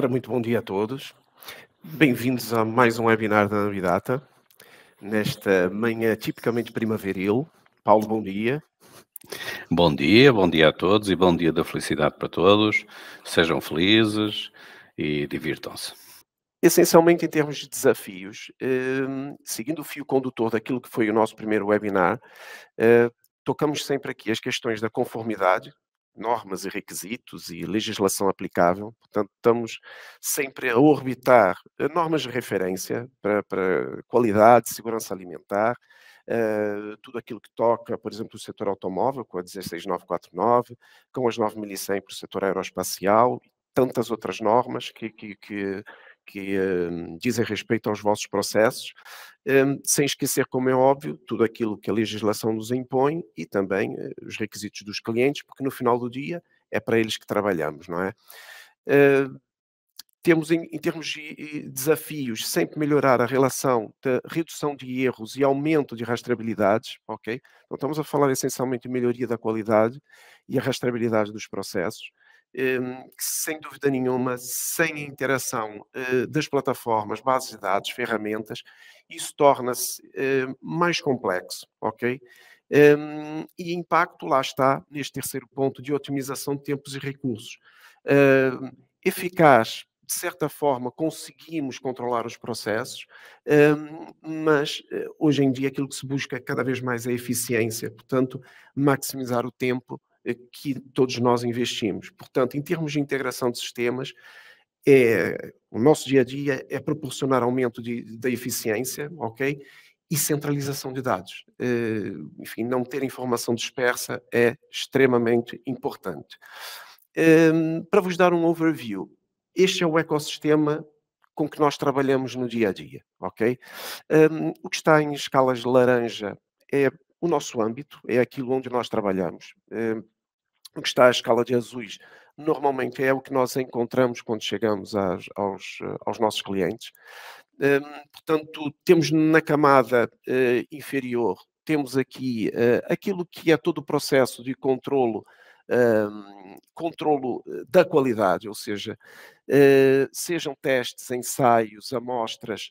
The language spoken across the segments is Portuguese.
Ora, muito bom dia a todos. Bem-vindos a mais um webinar da Navidata, nesta manhã tipicamente primaveril. Paulo, bom dia. Bom dia a todos e bom dia da felicidade para todos. Sejam felizes e divirtam-se. Essencialmente em termos de desafios, seguindo o fio condutor daquilo que foi o nosso primeiro webinar, tocamos sempre aqui as questões da conformidade, normas e requisitos e legislação aplicável. Portanto, estamos sempre a orbitar normas de referência para qualidade, segurança alimentar, tudo aquilo que toca, por exemplo, o setor automóvel, com a 16949, com as 9100 para o setor aeroespacial, e tantas outras normas que dizem respeito aos vossos processos, sem esquecer, como é óbvio, tudo aquilo que a legislação nos impõe e também os requisitos dos clientes, porque no final do dia é para eles que trabalhamos, não é? Temos em termos de desafios, sempre melhorar a relação da redução de erros e aumento de rastreabilidades, ok? Então estamos a falar essencialmente de melhoria da qualidade e a rastreabilidade dos processos, que sem dúvida nenhuma, sem a interação das plataformas, bases de dados, ferramentas, isso torna-se mais complexo, ok? E impacto, lá está, neste terceiro ponto de otimização de tempos e recursos. Eficaz, de certa forma, conseguimos controlar os processos, mas hoje em dia aquilo que se busca cada vez mais é a eficiência, portanto, maximizar o tempo que todos nós investimos. Portanto, em termos de integração de sistemas, o nosso dia a dia é proporcionar aumento da eficiência, ok? E centralização de dados. Enfim, não ter informação dispersa é extremamente importante. Para vos dar um overview, este é o ecossistema com que nós trabalhamos no dia a dia, ok? O que está em escalas de laranja é o nosso âmbito, é aquilo onde nós trabalhamos. O que está à escala de azuis normalmente é o que nós encontramos quando chegamos aos nossos clientes. Portanto, temos na camada inferior, temos aqui aquilo que é todo o processo de controlo da qualidade, ou seja, sejam testes, ensaios, amostras,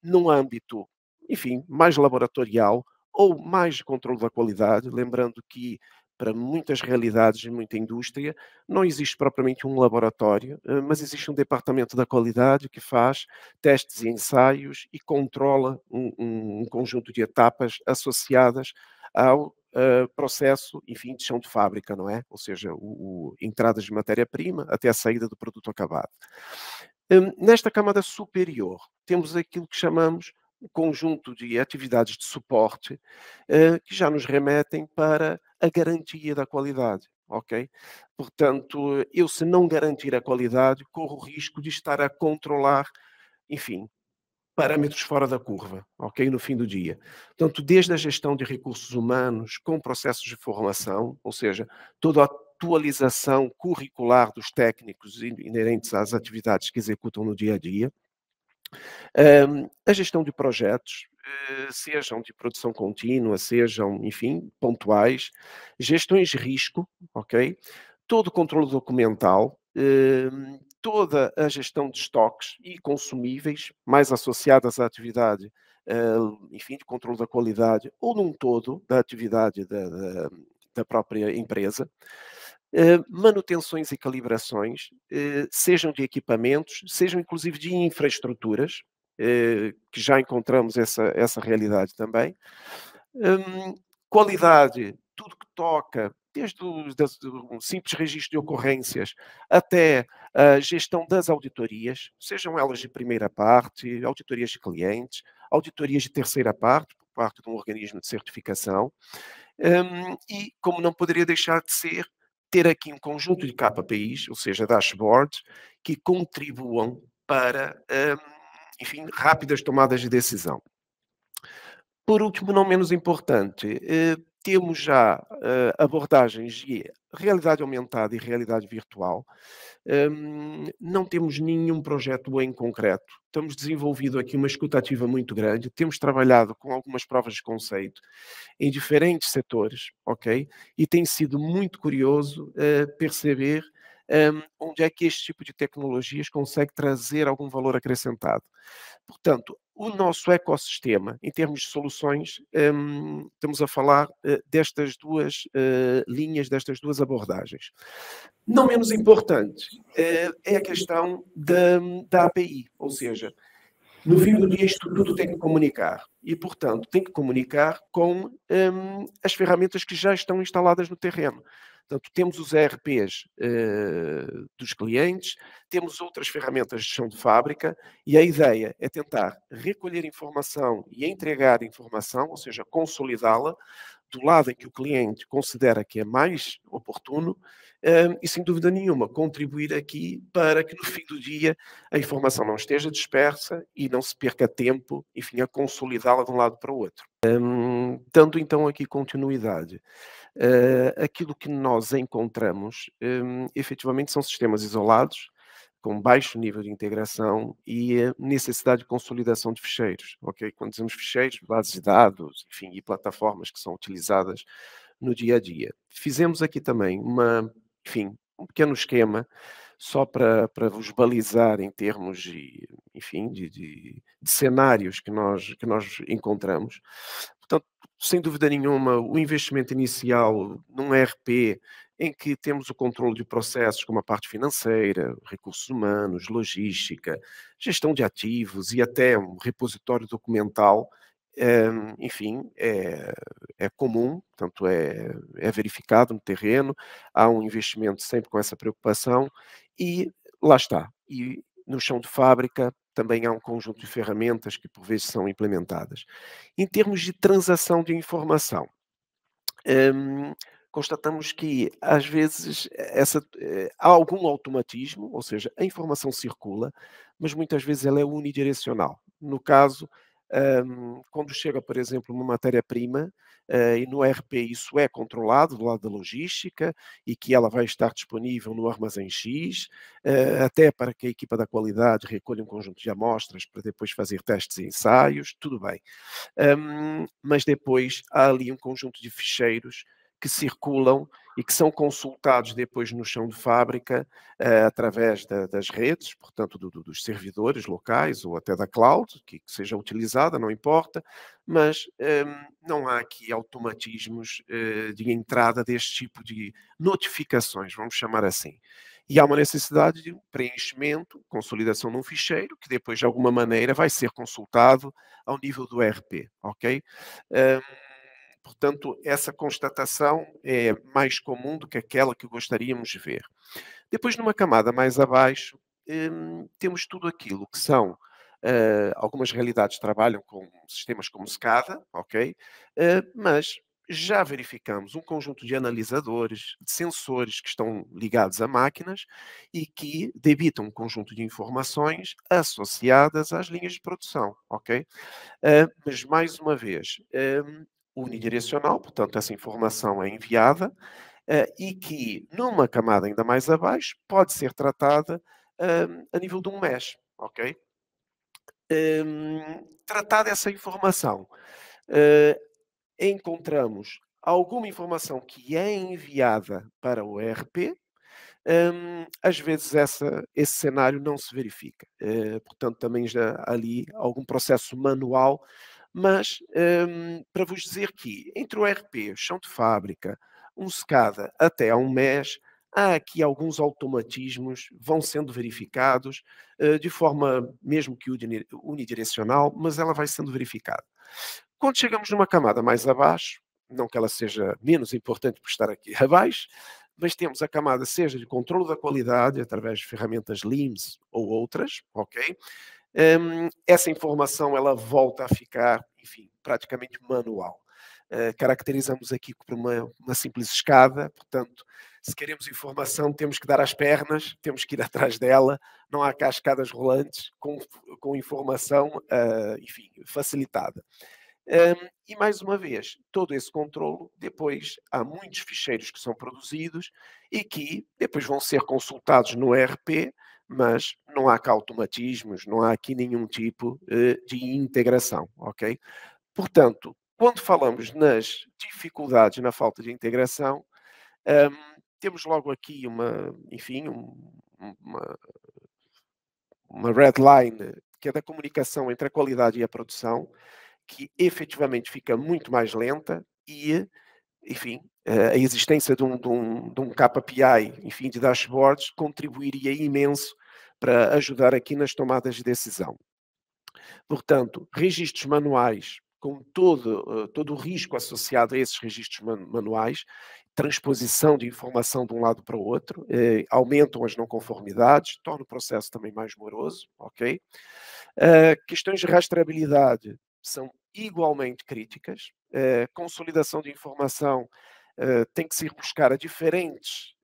num âmbito, enfim, mais laboratorial ou mais de controle da qualidade, lembrando que para muitas realidades e muita indústria, não existe propriamente um laboratório, mas existe um departamento da qualidade que faz testes e ensaios e controla um conjunto de etapas associadas ao processo, enfim, de chão de fábrica, não é? Ou seja, entradas de matéria-prima até a saída do produto acabado. Nesta camada superior, temos aquilo que chamamos um conjunto de atividades de suporte que já nos remetem para a garantia da qualidade, ok? Portanto, eu se não garantir a qualidade, corro o risco de estar a controlar, enfim, parâmetros fora da curva, ok? No fim do dia. Portanto, desde a gestão de recursos humanos, com processos de formação, ou seja, toda a atualização curricular dos técnicos inerentes às atividades que executam no dia a dia, a gestão de projetos, sejam de produção contínua, sejam, enfim, pontuais, gestões de risco, ok? Todo o controle documental, toda a gestão de estoques e consumíveis, mais associadas à atividade, enfim, de controle da qualidade ou num todo da atividade da própria empresa. Manutenções e calibrações, sejam de equipamentos, sejam inclusive de infraestruturas, que já encontramos essa realidade também. Qualidade, tudo que toca, desde um simples registro de ocorrências até a gestão das auditorias, sejam elas de primeira parte, auditorias de clientes, auditorias de terceira parte, por parte de um organismo de certificação. E, como não poderia deixar de ser, ter aqui um conjunto de KPIs, ou seja, dashboards, que contribuam para, enfim, rápidas tomadas de decisão. Por último, não menos importante, temos já abordagens de realidade aumentada e realidade virtual. Não temos nenhum projeto em concreto. Estamos desenvolvido aqui uma escutativa muito grande. Temos trabalhado com algumas provas de conceito em diferentes setores, ok? E tem sido muito curioso perceber onde é que este tipo de tecnologias consegue trazer algum valor acrescentado. Portanto, o nosso ecossistema, em termos de soluções, estamos a falar destas duas linhas, destas duas abordagens. Não menos importante é a questão da API, ou seja, no fim do dia isto tudo tem que comunicar e, portanto, tem que comunicar com as ferramentas que já estão instaladas no terreno. Portanto, temos os ERPs dos clientes, temos outras ferramentas de chão de fábrica e a ideia é tentar recolher informação e entregar informação, ou seja, consolidá-la do lado em que o cliente considera que é mais oportuno e, sem dúvida nenhuma, contribuir aqui para que no fim do dia a informação não esteja dispersa e não se perca tempo, enfim, a consolidá-la de um lado para o outro. Dando então aqui continuidade, aquilo que nós encontramos, efetivamente, são sistemas isolados, com baixo nível de integração e necessidade de consolidação de ficheiros, ok? Quando dizemos ficheiros, bases de dados, enfim, e plataformas que são utilizadas no dia a dia. Fizemos aqui também enfim, um pequeno esquema só para vos balizar em termos de, enfim, de cenários que nós encontramos. Portanto, sem dúvida nenhuma, o investimento inicial num ERP em que temos o controle de processos como a parte financeira, recursos humanos, logística, gestão de ativos e até um repositório documental, enfim, é comum, portanto, é verificado no terreno, há um investimento sempre com essa preocupação e lá está. E no chão de fábrica também há um conjunto de ferramentas que por vezes são implementadas. Em termos de transação de informação, hum, constatamos que às vezes há algum automatismo, ou seja, a informação circula, mas muitas vezes ela é unidirecional. No caso, quando chega, por exemplo, uma matéria-prima, e no ERP isso é controlado do lado da logística e que ela vai estar disponível no armazém X, até para que a equipa da qualidade recolha um conjunto de amostras para depois fazer testes e ensaios, tudo bem. Mas depois há ali um conjunto de ficheiros que circulam e que são consultados depois no chão de fábrica, através das redes, portanto, dos servidores locais ou até da cloud, que seja utilizada, não importa, mas não há aqui automatismos de entrada deste tipo de notificações, vamos chamar assim. E há uma necessidade de preenchimento, consolidação num ficheiro, que depois, de alguma maneira, vai ser consultado ao nível do ERP, ok? Hum, Portanto, essa constatação é mais comum do que aquela que gostaríamos de ver. Depois, numa camada mais abaixo, temos tudo aquilo que são algumas realidades trabalham com sistemas como SCADA, ok? Mas já verificamos um conjunto de analisadores, de sensores que estão ligados a máquinas e que debitam um conjunto de informações associadas às linhas de produção, ok? Mas, mais uma vez, unidirecional, portanto, essa informação é enviada e que, numa camada ainda mais abaixo, pode ser tratada a nível de um mesh, ok? Tratada essa informação, eh, encontramos alguma informação que é enviada para o ERP, às vezes esse cenário não se verifica. Portanto, também já há ali algum processo manual, mas para vos dizer que entre o ERP, o chão de fábrica, um SCADA até a um MES, há aqui alguns automatismos, vão sendo verificados de forma mesmo que unidirecional, mas ela vai sendo verificada. Quando chegamos numa camada mais abaixo, não que ela seja menos importante por estar aqui abaixo, mas temos a camada seja de controle da qualidade através de ferramentas LIMS ou outras, ok? Essa informação ela volta a ficar, enfim, praticamente manual. Caracterizamos aqui por uma simples escada, portanto, se queremos informação, temos que dar as pernas, temos que ir atrás dela, não há cá escadas rolantes com informação, enfim, facilitada. E mais uma vez, todo esse controle, depois há muitos ficheiros que são produzidos e que depois vão ser consultados no ERP, mas não há cá automatismos, não há aqui nenhum tipo de integração, ok? Portanto, quando falamos nas dificuldades, na falta de integração, temos logo aqui enfim, uma red line, que é da comunicação entre a qualidade e a produção, que efetivamente fica muito mais lenta e, enfim, a existência de um KPI, enfim, de dashboards, contribuiria imenso para ajudar aqui nas tomadas de decisão. Portanto, registros manuais, com todo o risco associado a esses registros manuais, transposição de informação de um lado para o outro, aumentam as não conformidades, torna o processo também mais moroso, ok? Questões de rastreabilidade são igualmente críticas. Consolidação de informação tem que se ir buscar a diferentes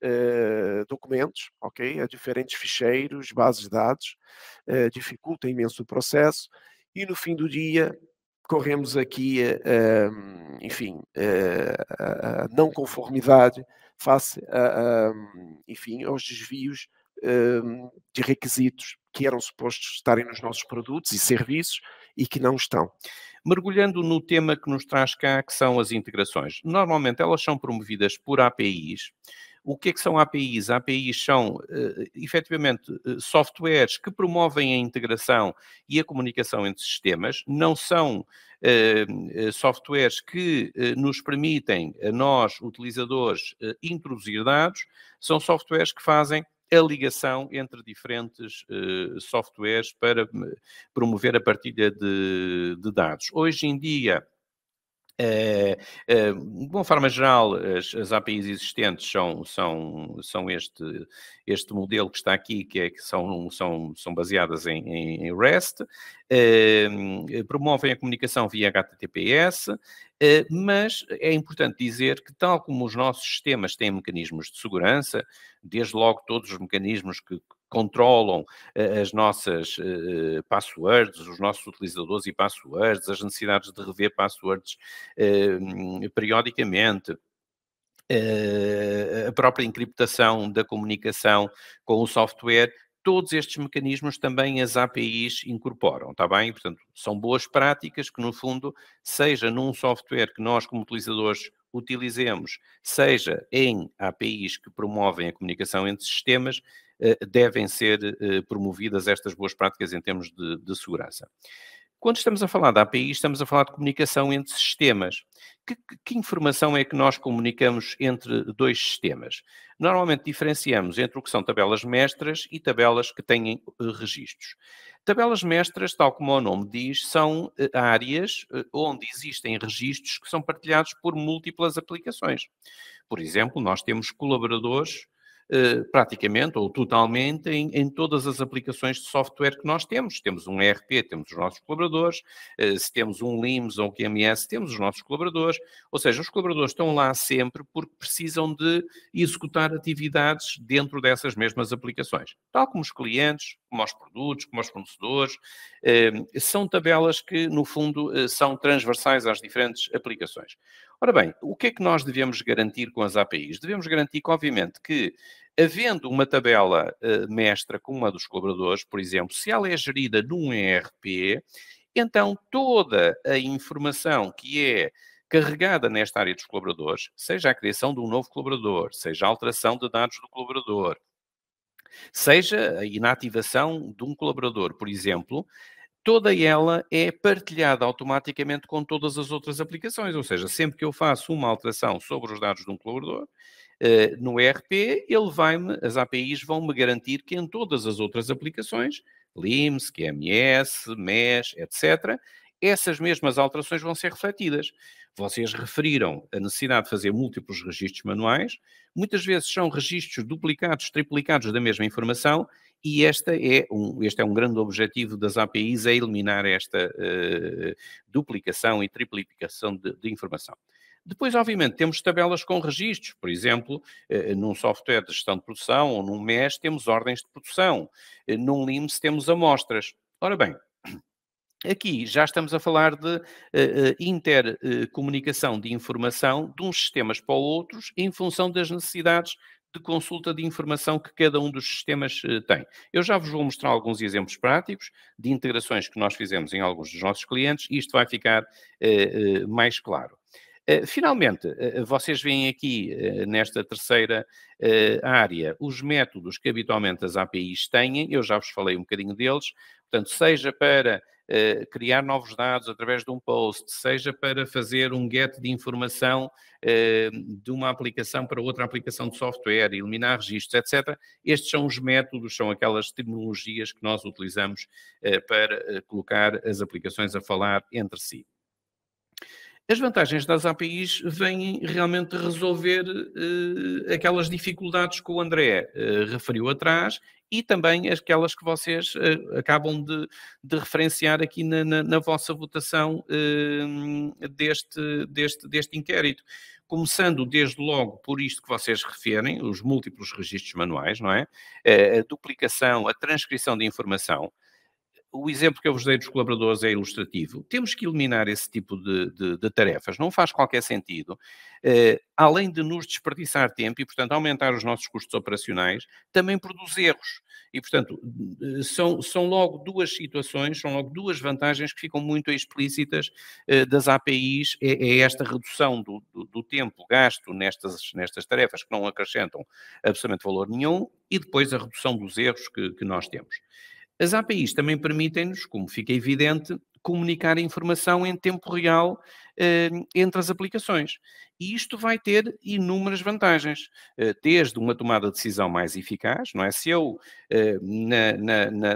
documentos, ok? A diferentes ficheiros, bases de dados, dificulta imenso o processo e no fim do dia corremos aqui, enfim, a não conformidade face, enfim, aos desvios de requisitos que eram supostos estarem nos nossos produtos e serviços e que não estão. Mergulhando no tema que nos traz cá, que são as integrações. Normalmente elas são promovidas por APIs. O que é que são APIs? APIs são, efetivamente, softwares que promovem a integração e a comunicação entre sistemas. Não são softwares que nos permitem, a nós, utilizadores, introduzir dados. São softwares que fazem a ligação entre diferentes softwares para promover a partilha de dados. Hoje em dia, de uma forma geral, as APIs existentes são este modelo que está aqui, que são baseadas em REST, promovem a comunicação via HTTPS, mas é importante dizer que, tal como os nossos sistemas têm mecanismos de segurança, desde logo todos os mecanismos que controlam as nossas passwords, os nossos utilizadores e passwords, as necessidades de rever passwords periodicamente, a própria encriptação da comunicação com o software, todos estes mecanismos também as APIs incorporam, está bem? Portanto, são boas práticas que, no fundo, seja num software que nós, como utilizadores, utilizemos, seja em APIs que promovem a comunicação entre sistemas, devem ser promovidas estas boas práticas em termos de segurança. Quando estamos a falar de APIs, estamos a falar de comunicação entre sistemas. Que informação é que nós comunicamos entre dois sistemas? Normalmente diferenciamos entre o que são tabelas mestras e tabelas que têm registros. Tabelas mestras, tal como o nome diz, são áreas onde existem registros que são partilhados por múltiplas aplicações. Por exemplo, nós temos colaboradores praticamente ou totalmente em todas as aplicações de software que nós temos. Temos um ERP, temos os nossos colaboradores, se temos um LIMS ou um QMS, temos os nossos colaboradores, ou seja, os colaboradores estão lá sempre porque precisam de executar atividades dentro dessas mesmas aplicações. Tal como os clientes, como os produtos, como os fornecedores, são tabelas que, no fundo, são transversais às diferentes aplicações. Ora bem, o que é que nós devemos garantir com as APIs? Devemos garantir que, obviamente, que havendo uma tabela mestra com uma dos colaboradores, por exemplo, se ela é gerida num ERP, então toda a informação que é carregada nesta área dos colaboradores, seja a criação de um novo colaborador, seja a alteração de dados do colaborador, seja a inativação de um colaborador, por exemplo, toda ela é partilhada automaticamente com todas as outras aplicações. Ou seja, sempre que eu faço uma alteração sobre os dados de um colaborador, no ERP, as APIs vão-me garantir que em todas as outras aplicações, LIMS, QMS, MES, etc., essas mesmas alterações vão ser refletidas. Vocês referiram a necessidade de fazer múltiplos registros manuais. Muitas vezes são registros duplicados, triplicados da mesma informação, e este é um grande objetivo das APIs, é eliminar esta duplicação e triplicação de informação. Depois, obviamente, temos tabelas com registros. Por exemplo, num software de gestão de produção ou num MES temos ordens de produção. Num LIMS temos amostras. Ora bem, aqui já estamos a falar de intercomunicação de informação de uns sistemas para outros em função das necessidades de consulta de informação que cada um dos sistemas tem. Eu já vos vou mostrar alguns exemplos práticos de integrações que nós fizemos em alguns dos nossos clientes e isto vai ficar mais claro. Finalmente, vocês veem aqui, nesta terceira área, os métodos que habitualmente as APIs têm, eu já vos falei um bocadinho deles, portanto, seja para criar novos dados através de um post, seja para fazer um get de informação de uma aplicação para outra aplicação de software, eliminar registros, etc. Estes são os métodos, são aquelas tecnologias que nós utilizamos para colocar as aplicações a falar entre si. As vantagens das APIs vêm realmente resolver aquelas dificuldades que o André referiu atrás e também aquelas que vocês acabam de referenciar aqui na vossa votação deste inquérito. Começando desde logo por isto que vocês referem, os múltiplos registros manuais, não é? A duplicação, a transcrição de informação. O exemplo que eu vos dei dos colaboradores é ilustrativo. Temos que eliminar esse tipo de tarefas. Não faz qualquer sentido. Além de nos desperdiçar tempo e, portanto, aumentar os nossos custos operacionais, também produz erros. E, portanto, são logo duas situações, são logo duas vantagens que ficam muito explícitas das APIs. É esta redução do tempo gasto nestas tarefas que não acrescentam absolutamente valor nenhum e depois a redução dos erros que nós temos. As APIs também permitem-nos, como fica evidente, comunicar a informação em tempo real entre as aplicações. E isto vai ter inúmeras vantagens, desde uma tomada de decisão mais eficaz, não é? Se eu,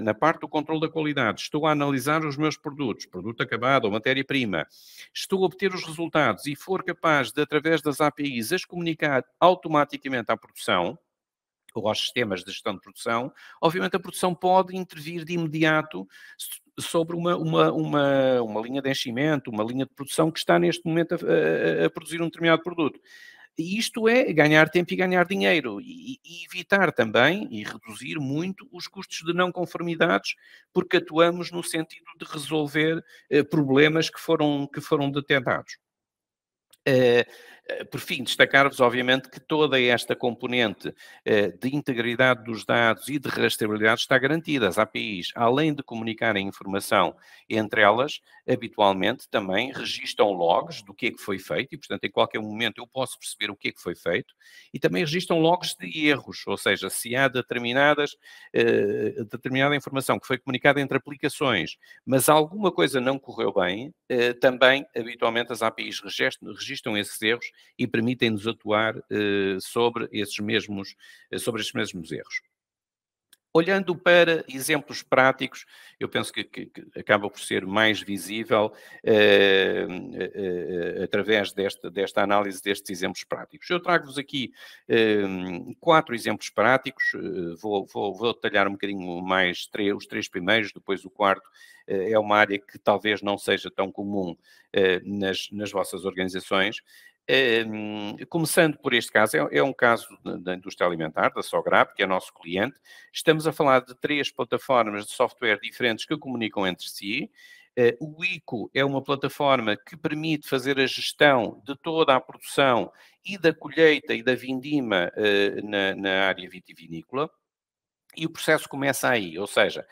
na parte do controle da qualidade, estou a analisar os meus produtos, produto acabado ou matéria-prima, estou a obter os resultados e for capaz de, através das APIs, as comunicar automaticamente à produção, ou aos sistemas de gestão de produção, obviamente a produção pode intervir de imediato sobre uma linha de enchimento, uma linha de produção que está neste momento a produzir um determinado produto. E isto é ganhar tempo e ganhar dinheiro e evitar também e reduzir muito os custos de não conformidades, porque atuamos no sentido de resolver problemas que foram detectados. Por fim, destacar-vos, obviamente, que toda esta componente de integridade dos dados e de rastreabilidade está garantida. As APIs, além de comunicarem informação entre elas, habitualmente também registram logs do que é que foi feito e, portanto, em qualquer momento eu posso perceber o que é que foi feito e também registram logs de erros, ou seja, se há determinada informação que foi comunicada entre aplicações, mas alguma coisa não correu bem, também, habitualmente, as APIs registram esses erros e permitem-nos atuar sobre estes mesmos erros. Olhando para exemplos práticos, eu penso que acaba por ser mais visível através desta análise destes exemplos práticos. Eu trago-vos aqui 4 exemplos práticos, vou detalhar um bocadinho mais os 3 primeiros, depois o quarto é uma área que talvez não seja tão comum nas vossas organizações. Começando por este caso, é um caso da indústria alimentar, da Sograp, que é nosso cliente. Estamos a falar de 3 plataformas de software diferentes que comunicam entre si. O ICO é uma plataforma que permite fazer a gestão de toda a produção e da colheita e da vindima na área vitivinícola. E o processo começa aí, ou seja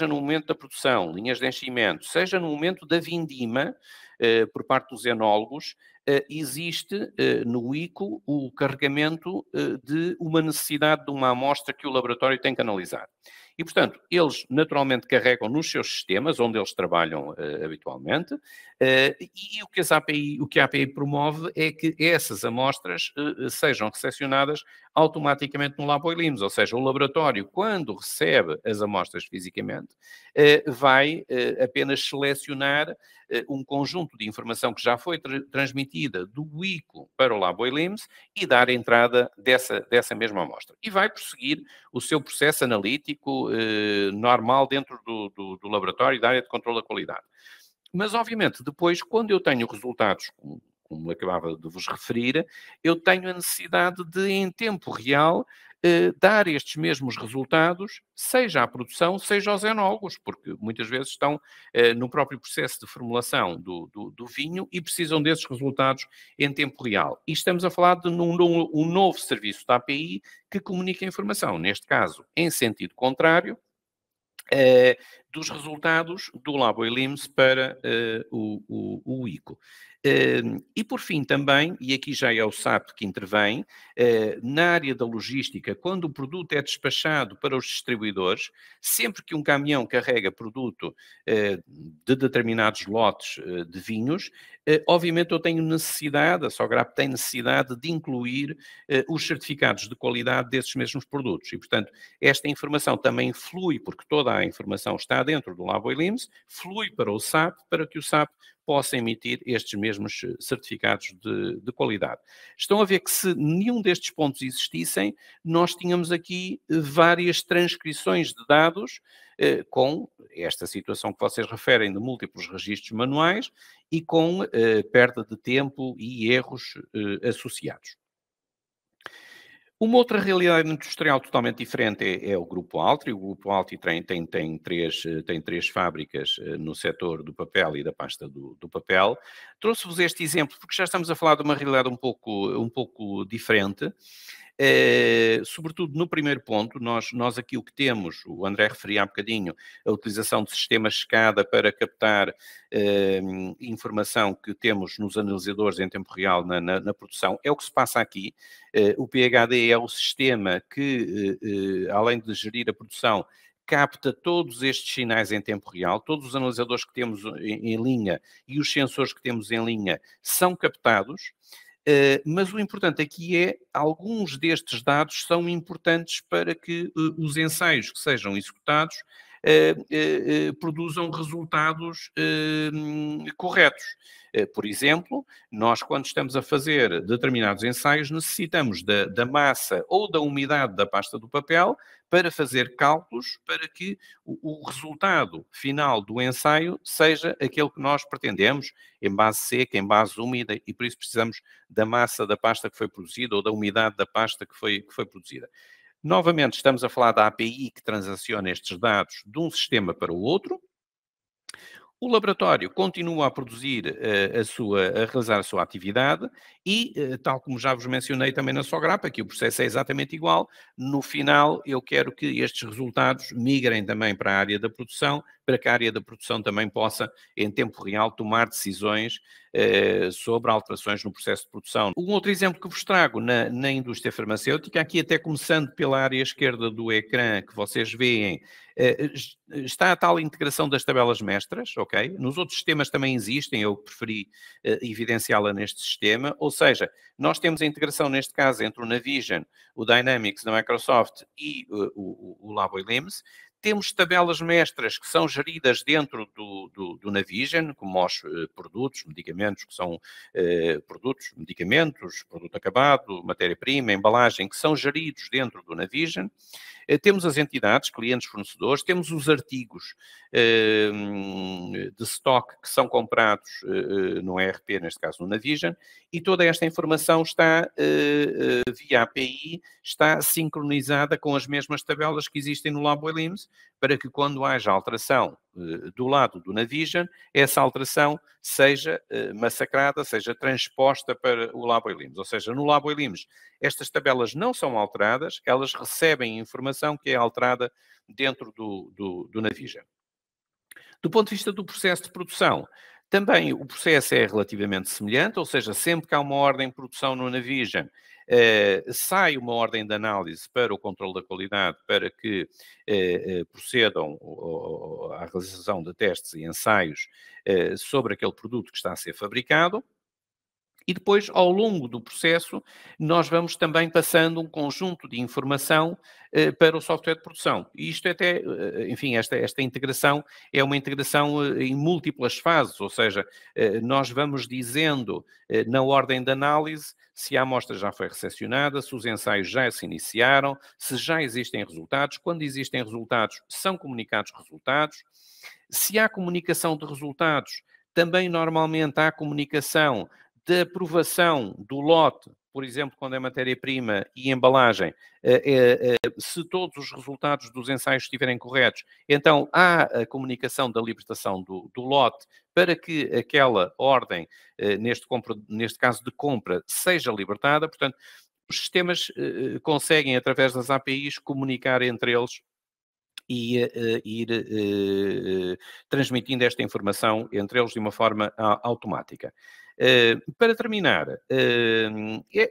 no momento da produção, linhas de enchimento, seja no momento da vindima, por parte dos enólogos, existe no ICO o carregamento de uma necessidade de uma amostra que o laboratório tem que analisar. E, portanto, eles naturalmente carregam nos seus sistemas, onde eles trabalham habitualmente, e o que a API promove é que essas amostras sejam recepcionadas automaticamente no LabOILIMS, ou seja, o laboratório, quando recebe as amostras fisicamente, vai apenas selecionar um conjunto de informação que já foi transmitida do ICO para o LabOILIMS e dar entrada dessa mesma amostra. E vai prosseguir o seu processo analítico normal dentro do laboratório e da área de controle da qualidade. Mas, obviamente, depois, quando eu tenho resultados, como acabava de vos referir, eu tenho a necessidade de, em tempo real, dar estes mesmos resultados, seja à produção, seja aos enólogos, porque muitas vezes estão no próprio processo de formulação do vinho e precisam desses resultados em tempo real. E estamos a falar de um novo serviço da API que comunica a informação, neste caso, em sentido contrário, dos resultados do Labo Elims para o ICO. E por fim também, e aqui já é o SAP que intervém, na área da logística, quando o produto é despachado para os distribuidores, sempre que um caminhão carrega produto de determinados lotes de vinhos, obviamente eu tenho necessidade, a Sograp tem necessidade de incluir os certificados de qualidade desses mesmos produtos. E, portanto, esta informação também flui, porque toda a informação está dentro do Labo Elims, flui para o SAP, para que o SAP possa emitir estes mesmos certificados de qualidade. Estão a ver que se nenhum destes pontos existissem, nós tínhamos aqui várias transcrições de dados com esta situação que vocês referem de múltiplos registros manuais e com perda de tempo e erros associados. Uma outra realidade industrial totalmente diferente é o Grupo Altri. O Grupo Altri tem três fábricas no setor do papel e da pasta do papel. Trouxe-vos este exemplo porque já estamos a falar de uma realidade um pouco diferente. Sobretudo no primeiro ponto, nós aqui o que temos, o André referia há bocadinho, a utilização de sistemas SCADA para captar informação que temos nos analisadores em tempo real na produção, é o que se passa aqui. O PHD é o sistema que, além de gerir a produção, capta todos estes sinais em tempo real, todos os analisadores que temos em linha e os sensores que temos em linha são captados. Mas o importante aqui é, alguns destes dados são importantes para que os ensaios que sejam executados produzam resultados corretos. Por exemplo, nós quando estamos a fazer determinados ensaios necessitamos da massa ou da umidade da pasta do papel para fazer cálculos para que o resultado final do ensaio seja aquele que nós pretendemos, em base seca, em base úmida, e por isso precisamos da massa da pasta que foi produzida ou da umidade da pasta que foi produzida. Novamente, estamos a falar da API que transaciona estes dados de um sistema para o outro. O laboratório continua a produzir, a realizar a sua atividade e, tal como já vos mencionei também na Sograp, aqui o processo é exatamente igual. No final, eu quero que estes resultados migrem também para a área da produção, para que a área da produção também possa, em tempo real, tomar decisões sobre alterações no processo de produção. Um outro exemplo que vos trago na indústria farmacêutica, aqui até começando pela área esquerda do ecrã que vocês veem, está a tal integração das tabelas mestras, ok? Nos outros sistemas também existem, eu preferi evidenciá-la neste sistema, ou seja, nós temos a integração neste caso entre o Navision, o Dynamics da Microsoft e o Labo Elims. Temos tabelas mestras que são geridas dentro do Navision, como os produtos, medicamentos, que são produtos, medicamentos, produto acabado, matéria-prima, embalagem, que são geridos dentro do Navision. Temos as entidades, clientes, fornecedores, temos os artigos de stock que são comprados no ERP, neste caso no Navision, e toda esta informação está via API, está sincronizada com as mesmas tabelas que existem no Labo Elims, para que quando haja alteração do lado do Navision, essa alteração seja massacrada, seja transposta para o Labo Elims. Ou seja, no Labo Elims, estas tabelas não são alteradas, elas recebem informação que é alterada dentro do Navision. Do ponto de vista do processo de produção, também o processo é relativamente semelhante, ou seja, sempre que há uma ordem de produção no Navision, sai uma ordem de análise para o controle da qualidade para que procedam à realização de testes e ensaios sobre aquele produto que está a ser fabricado. E depois, ao longo do processo, nós vamos também passando um conjunto de informação para o software de produção. E isto até, enfim, esta integração é uma integração em múltiplas fases, ou seja, nós vamos dizendo na ordem de análise se a amostra já foi recepcionada, se os ensaios já se iniciaram, se já existem resultados. Quando existem resultados, são comunicados resultados. Se há comunicação de resultados, também normalmente há comunicação da aprovação do lote, por exemplo, quando é matéria-prima e embalagem, se todos os resultados dos ensaios estiverem corretos, então há a comunicação da libertação do lote para que aquela ordem, neste caso de compra, seja libertada. Portanto, os sistemas conseguem, através das APIs, comunicar entre eles e ir transmitindo esta informação entre eles de uma forma automática. Para terminar,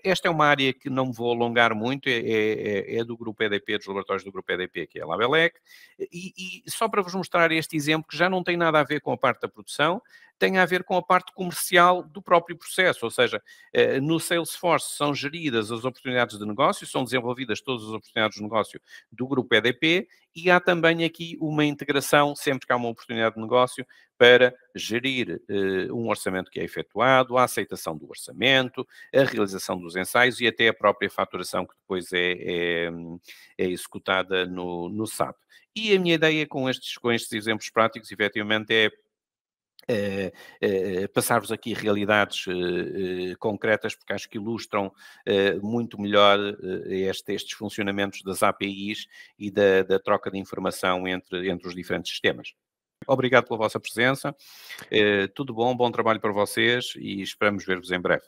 esta é uma área que não me vou alongar muito, é do Grupo EDP, dos laboratórios do Grupo EDP, que é a Labelec, e só para vos mostrar este exemplo, que já não tem nada a ver com a parte da produção, tem a ver com a parte comercial do próprio processo, ou seja, no Salesforce são geridas as oportunidades de negócio, são desenvolvidas todas as oportunidades de negócio do Grupo EDP, e há também aqui uma integração, sempre que há uma oportunidade de negócio, para gerir um orçamento que é efetuado, a aceitação do orçamento, a realização dos ensaios e até a própria faturação que depois é executada no SAP. E a minha ideia com estes exemplos práticos, efetivamente, passar-vos aqui realidades concretas, porque acho que ilustram muito melhor estes funcionamentos das APIs e da troca de informação entre os diferentes sistemas. Obrigado pela vossa presença, tudo bom, bom trabalho para vocês e esperamos ver-vos em breve.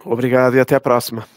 Obrigado e até a próxima.